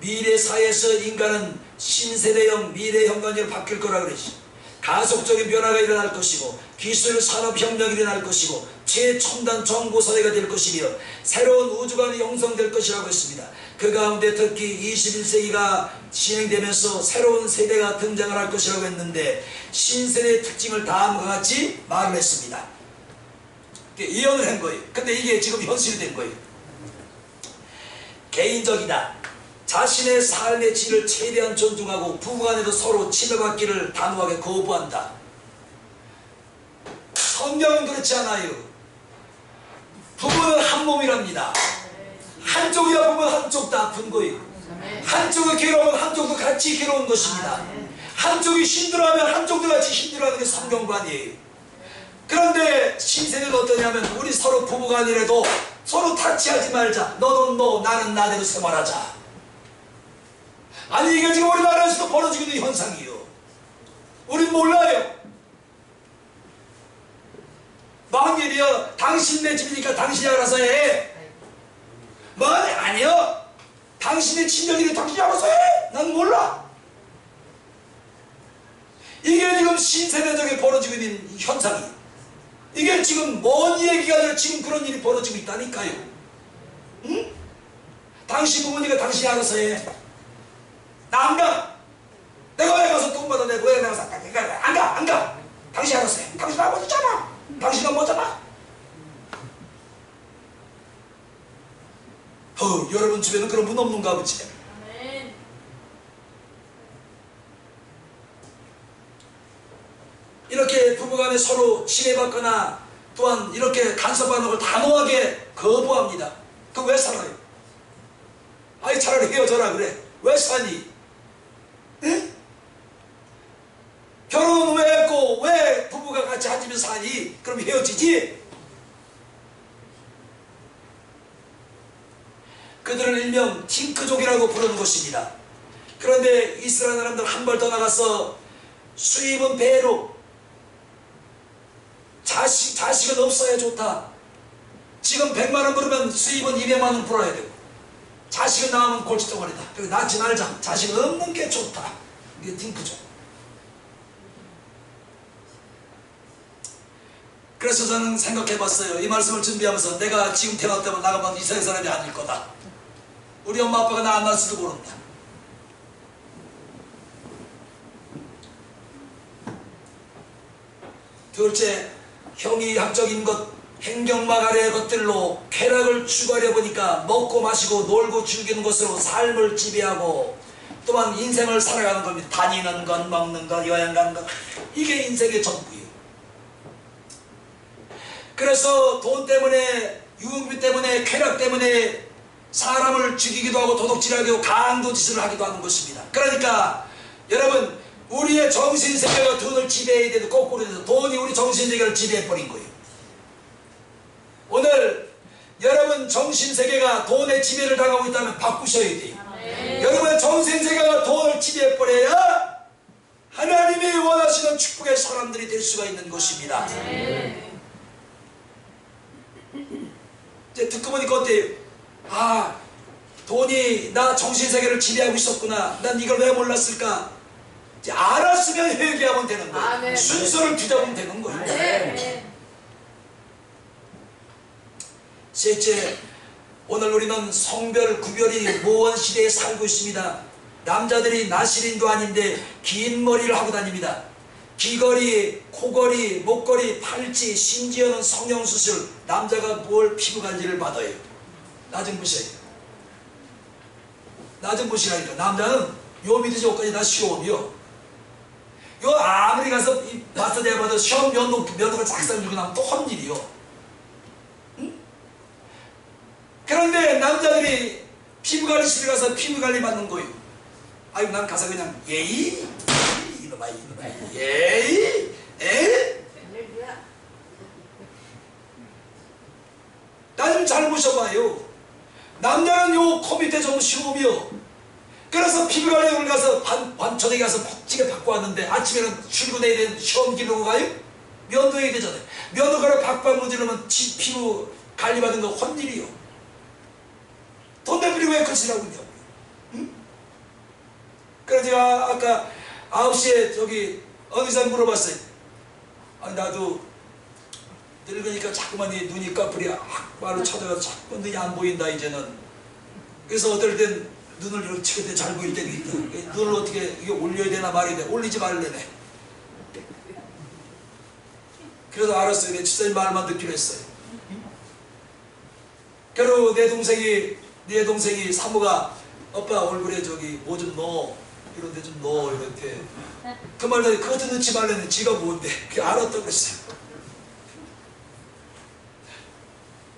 Speaker 1: 미래 사회에서 인간은 신세대형 미래형관으로 바뀔 거라 그러지. 가속적인 변화가 일어날 것이고 기술 산업혁명이 일어날 것이고 최첨단 정보사회가 될 것이며 새로운 우주관이 형성될 것이라고 했습니다. 그 가운데 특히 21세기가 진행되면서 새로운 세대가 등장을 할 것이라고 했는데 신세대의 특징을 다음과 같이 말을 했습니다. 예언을 한 거예요. 근데 이게 지금 현실이 된 거예요. 개인적이다. 자신의 삶의 질을 최대한 존중하고 부부간에도 서로 치료받기를 단호하게 거부한다. 성경은 그렇지 않아요. 부부는 한 몸이랍니다. 한쪽이 아프면 한쪽도 아픈 거예요. 한쪽이 괴로우면 한쪽도 같이 괴로운 것입니다. 한쪽이 힘들어하면 한쪽도 같이 힘들어하는 게 성경관이에요. 그런데 신세대는 어떠냐면 우리 서로 부부간이라도 서로 타치하지 말자. 너는 너, 나는 나대로 생활하자. 아니 이게 지금 우리나라에서도 벌어지고 있는 현상이요. 우린 몰라요. 망일이여 당신 내 집이니까 당신이 알아서 해. 뭐 아니요. 당신의 친정이니 당신이 알아서 해. 난 몰라. 이게 지금 신세대적에 벌어지고 있는 현상이에요. 이게 지금 뭔 얘기가 아니라 지금 그런 일이 벌어지고 있다니까요. 응? 당신 부모니까 당신이 알아서 해. 나 안 가. 내가 왜 가서 돈 받아내고 왜 내가 안 가. 당신이 알아서 해. 당신 아버지잖아. 당신은 뭐잖아. 여러분 집에는 그런 분 없는가 보지. 이렇게 부부간에 서로 치매받거나 또한 이렇게 간섭하는 걸 단호하게 거부합니다. 그럼 왜 살아요? 아니 차라리 헤어져라 그래. 왜 사니? 에? 결혼은 왜 했고 왜 부부가 같이 앉으면서 사니? 그럼 헤어지지? 그들을 일명 팅크족이라고 부르는 것입니다. 그런데 이스라엘 사람들 한 발 더 나가서 수입은 배로 자식은 없어야 좋다. 지금 100만원 벌으면 수입은 200만원 벌어야 되고 자식은 낳으면 골칫덩어리다. 그래서 낳지 말자. 자식 없는 게 좋다. 이게 팅크죠. 그래서 저는 생각해봤어요. 이 말씀을 준비하면서 내가 지금 태어났다면 나가면 이스라엘 사람이 아닐 거다. 우리 엄마 아빠가 나 안 낳았을지도 모른다. 둘째, 형이 학적인 것, 행경막 아래의 것들로 쾌락을 추구하려 보니까 먹고 마시고 놀고 즐기는 것으로 삶을 지배하고 또한 인생을 살아가는 겁니다. 다니는 것, 먹는 것, 여행 가는 것, 이게 인생의 전부예요. 그래서 돈 때문에, 유흥비 때문에, 쾌락 때문에 사람을 죽이기도 하고 도둑질하기도 강도짓을 하기도 하는 것입니다. 그러니까 여러분, 우리의 정신세계가 돈을 지배해야 되는데 거꾸로 돼서 돈이 우리 정신세계를 지배해버린 거예요. 오늘 여러분 정신세계가 돈의 지배를 당하고 있다면 바꾸셔야 돼요. 여러분의 정신세계가 돈을 지배해버려야 하나님이 원하시는 축복의 사람들이 될 수가 있는 것입니다. 이제 듣고 보니까 어때요? 돈이 나 정신세계를 지배하고 있었구나. 난 이걸 왜 몰랐을까? 이제 알았으면 회개하면 되는 거예요.
Speaker 2: 아멘.
Speaker 1: 순서를 뒤잡으면 되는 거예요.
Speaker 2: 네.
Speaker 1: 셋째, 오늘 우리는 성별 구별이 모호한 시대에 살고 있습니다. 남자들이 나시린도 아닌데 긴 머리를 하고 다닙니다. 귀걸이, 코걸이, 목걸이, 팔찌, 심지어는 성형수술. 남자가 뭘 피부관리를 받아요. 나 좀 보세요. 나 좀 보시라니까. 남자는 요 밑에 저까지 다 시험이요. 요 아무리 가서 마스터 대학 받아 시험 면허가 작성 주고 나면 또 헛일이요. 응? 그런데 남자들이 피부관리실에 가서 피부관리 받는 거예요. 아유, 난 가서 그냥 예이 이놈아 예이 에? 나 좀 잘 보셔봐요. 남자는 요 코 밑에 좀 시험이요. 그래서 피부관리를 가서 저녁에 가서 멋지게 받고 왔는데 아침에는 출근해야 되는 시험 기록을 가요? 면도해야 되잖아요. 면도가를 박박 문지르면 지 피부 관리받은 거 헛일이요. 돈 내버리고 왜 그치라고 있냐고요. 응? 그래서 제가 아까 9시에 저기 어느 사람 물어봤어요. 아니 나도 늙으니까 자꾸만 눈이 까불이 악바로 쳐져서 자꾸 눈이 안 보인다 이제는. 그래서 어떨 땐 눈을 이렇게 치게 돼 잘 보일 때도 있다. 눈을 어떻게 이게 올려야 되나 말아야 돼. 올리지 말래네. 그래서 알았어요. 내 집사님 말만 듣기로 했어요. 그리고 내 동생이 사모가 오빠 얼굴에 저기 뭐 좀 넣어. 이런 데 좀 넣어. 이렇게. 그 말도 그것도 넣지 말래네. 지가 뭔데. 그게 알았다고 그랬어요.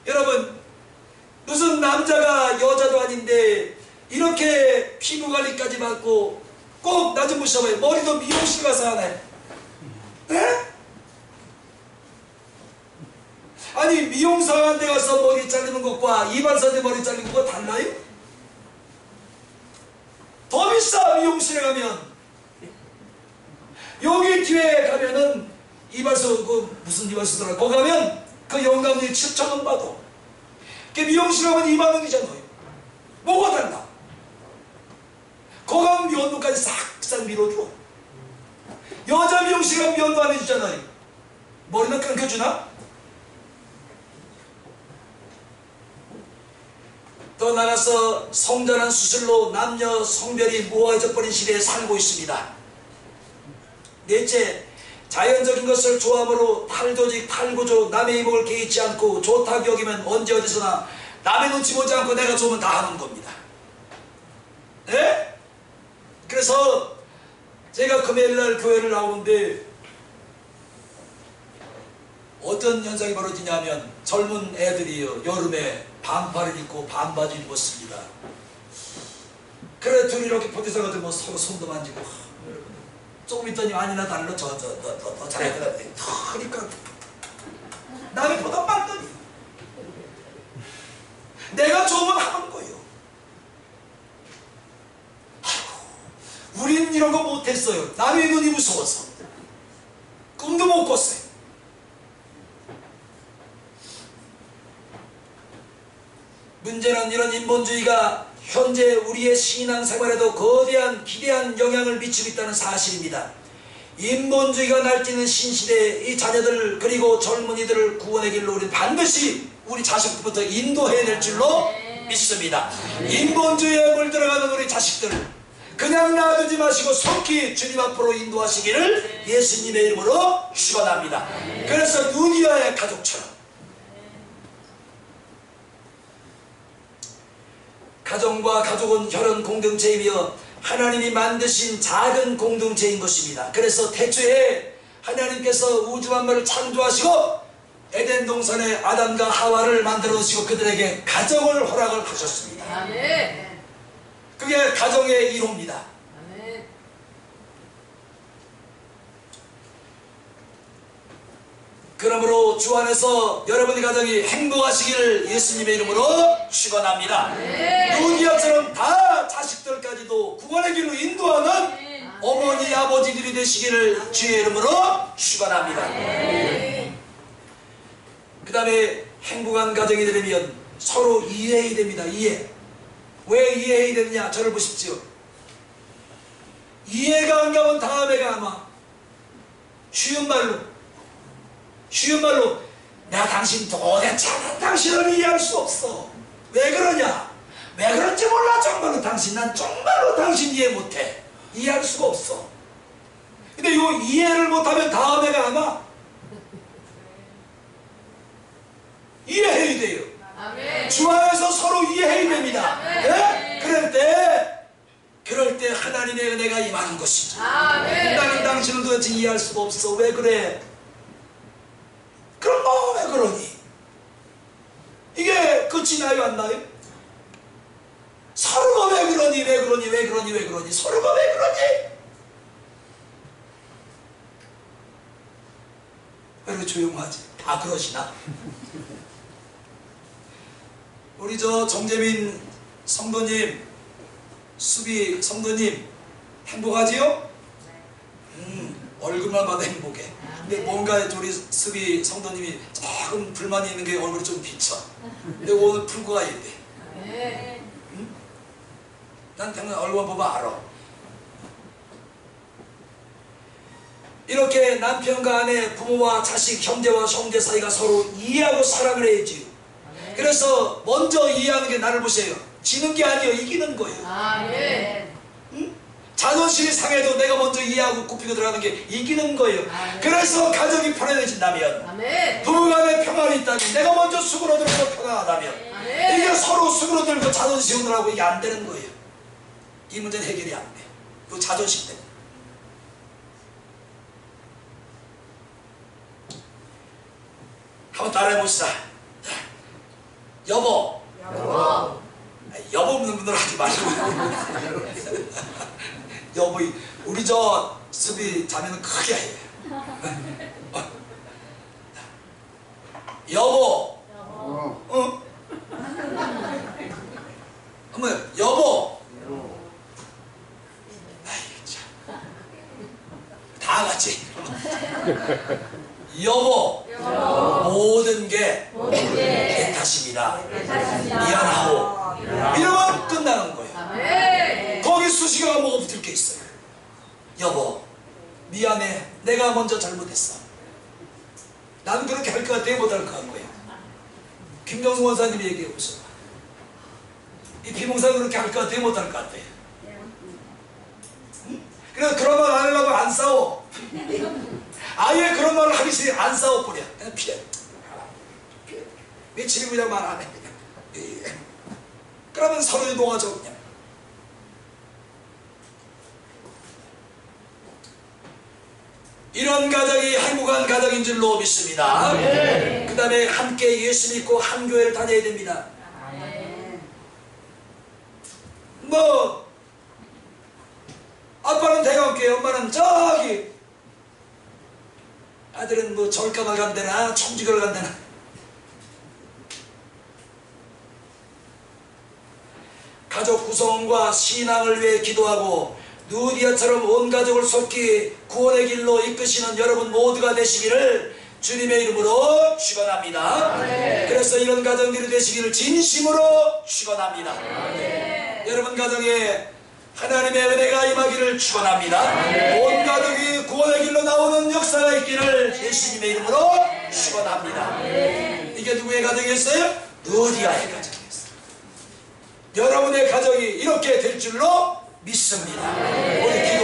Speaker 1: 여러분, 무슨 남자가 여자도 아닌데 이렇게 피부관리까지 받고 꼭 나 좀 보셔봐요. 머리도 미용실 가서 하네. 네? 아니 미용사 데 가서 머리 자르는 것과 이발사한테 머리 자르는 것과 달라요? 더 비싸. 미용실에 가면. 여기 뒤에 가면은 이발소 무슨 이발소더라. 거기 가면 그 영감률이 7,000원 받아. 그 미용실 가면 2만 원이잖아요. 뭐가 달라? 거기 가면 면도까지 싹싹 밀어줘. 여자 미용실 가면 면도 안 해주잖아요. 머리는 감겨주나? 더 나가서 성전환 수술로 남녀 성별이 모호해져 버린 시대에 살고 있습니다. 넷째, 자연적인 것을 좋아함으로 탈조직, 탈구조, 남의 이목을 개의치 않고 좋다고 여기면 언제 어디서나 남의 눈치 보지 않고 내가 좋으면 다 하는 겁니다. 네? 그래서 제가 금요일날 교회를 나오는데 어떤 현상이 벌어지냐면 젊은 애들이요 여름에 반팔을 입고 반바지를 입었습니다. 그래 둘이 이렇게 포대사 가지고 서로 손도 만지고 조금 있더니 아니나 달러 너 잘해야 되는데 그러니까 남이 보다 빨더니 내가 좋으면 하는 거예요. 아이고, 우린 이런 거 못했어요. 남의 눈이 무서워서 꿈도 못 꿨어요. 문제는 이런 인본주의가 현재 우리의 신앙생활에도 거대한 기대한 영향을 미치고 있다는 사실입니다. 인본주의가 날뛰는 신시대에 이 자녀들 그리고 젊은이들을 구원의 길로 우리는 반드시 우리 자식부터 인도해낼 줄로 믿습니다. 인본주의에 물들어가는 우리 자식들 그냥 놔두지 마시고 속히 주님 앞으로 인도하시기를 예수님의 이름으로 축원합니다. 그래서 누니아의 가족처럼 가정과 가족은 혈연 공동체이며 하나님이 만드신 작은 공동체인 것입니다. 그래서 태초에 하나님께서 우주 만물을 창조하시고 에덴 동산에 아담과 하와를 만들어 놓으시고 그들에게 가정을 허락을 하셨습니다.
Speaker 2: 아멘.
Speaker 1: 그게 가정의 1호입니다.
Speaker 2: 아멘.
Speaker 1: 그러므로 주 안에서 여러분의 가정이 행복하시기를 예수님의 이름으로 축원합니다. 누니아처럼 다 자식들까지도 구원의 길로 인도하는 어머니 아버지들이 되시기를 주의 이름으로 축원합니다. 그 다음에 행복한 가정이 되려면 서로 이해해야 됩니다. 이해. 왜 이해해야 되느냐? 저를 보십시오. 이해가 안 가면 다음에가 아마 쉬운 말로 내가 당신 도대체 당신을 이해할 수 없어. 왜 그러냐? 왜 그런지 몰라. 정말로 난 정말로 당신 이해 못해. 이해할 수가 없어. 근데 이 이해를 못하면 다음에가 아마 이해해야 돼요.
Speaker 2: 아멘.
Speaker 1: 주 안에서 서로 이해해야 됩니다. 예? 그럴 때 하나님의 은혜가 임하는 것이죠.
Speaker 2: 아멘.
Speaker 1: 나는 당신을 도대체 이해할 수가 없어. 왜 그래? 그럼 너 왜 그러니? 이게 끝이 나요, 안 나요? 서로가 왜 그러니? 서로가 왜 그러니? 왜 이렇게 조용하지? 다 그러시나? 우리 정재민 성도님, 수비 성도님 행복하지요? 얼굴만 봐도 행복해. 근데 뭔가 우리 수비 성도님이 조금 불만이 있는 게 얼굴이 좀 비쳐. 근데 오늘 풀고 가야 돼.
Speaker 2: 네.
Speaker 1: 난 당연 얼굴만 보면 알아. 이렇게 남편과 아내, 부모와 자식, 형제와 형제 사이가 서로 이해하고 사랑을 해야지요. 그래서 먼저 이해하는 게 나를 보세요. 지는 게 아니에요. 이기는 거예요.
Speaker 2: 아멘.
Speaker 1: 자존심이 상해도 내가 먼저 이해하고 굽히고 들어가는 게 이기는 거예요. 그래서 가정이 편안해진다면,
Speaker 2: 아멘.
Speaker 1: 부부간에 평안이 있다면, 내가 먼저 수그러들고 평안하다면,
Speaker 2: 아멘.
Speaker 1: 이게 서로 수그러들고 자존심을 하고 이게 안 되는 거예요. 이 문제는 해결이 안 돼. 그 자존심 때문에. 한번 따라해 봅시다. 여보. 여보 없는 분들 하지 마시고. 여보, 우리 수비 자매는 크게 해. 여보. 어? 한번 여보. 아이고 참. 다 같이. 여보. 모든 게 내 탓입니다. 미안하오. 이러면 끝나는 거예요.
Speaker 2: 아멘.
Speaker 1: 거기 수식어가 뭐가 붙을 게 있어요. 여보, 미안해. 내가 먼저 잘못했어. 난 그렇게 할 것 같아. 못할 것 같고요. 김정수 원사님이 얘기해 보셔. 이 비몽사가 그렇게 할 것 같아. 못할 것 같아. 응? 그래서 그런 말 안 하려고 안 싸워. 아예 그런 말을 하기 싫어. 안 싸워버려. 그냥 피해. 며칠이 그냥 말 안 해. 그냥. 그러면 서로의 놓아줘 그냥. 이런 가정이 행복한 가정인 줄로 믿습니다. 그 다음에 함께 예수 믿고 한 교회를 다녀야 됩니다. 뭐 아빠는 대학교에, 엄마는 저기, 아들은 뭐 절감을 간대나 청주교를 간대나. 가족 구성과 신앙을 위해 기도하고 누디아처럼 온 가족을 속히 구원의 길로 이끄시는 여러분 모두가 되시기를 주님의 이름으로 축원합니다. 그래서 이런 가정들이 되시기를 진심으로 축원합니다. 여러분 가정에 하나님의 은혜가 임하기를 축원합니다. 온 가족이 구원의 길로 나오는 역사가 있기를 예수님의 이름으로 축원합니다. 이게 누구의 가정이었어요? 누디아의 가정이었어요. 여러분의 가정이 이렇게 될 줄로 믿습니다. 우리 기도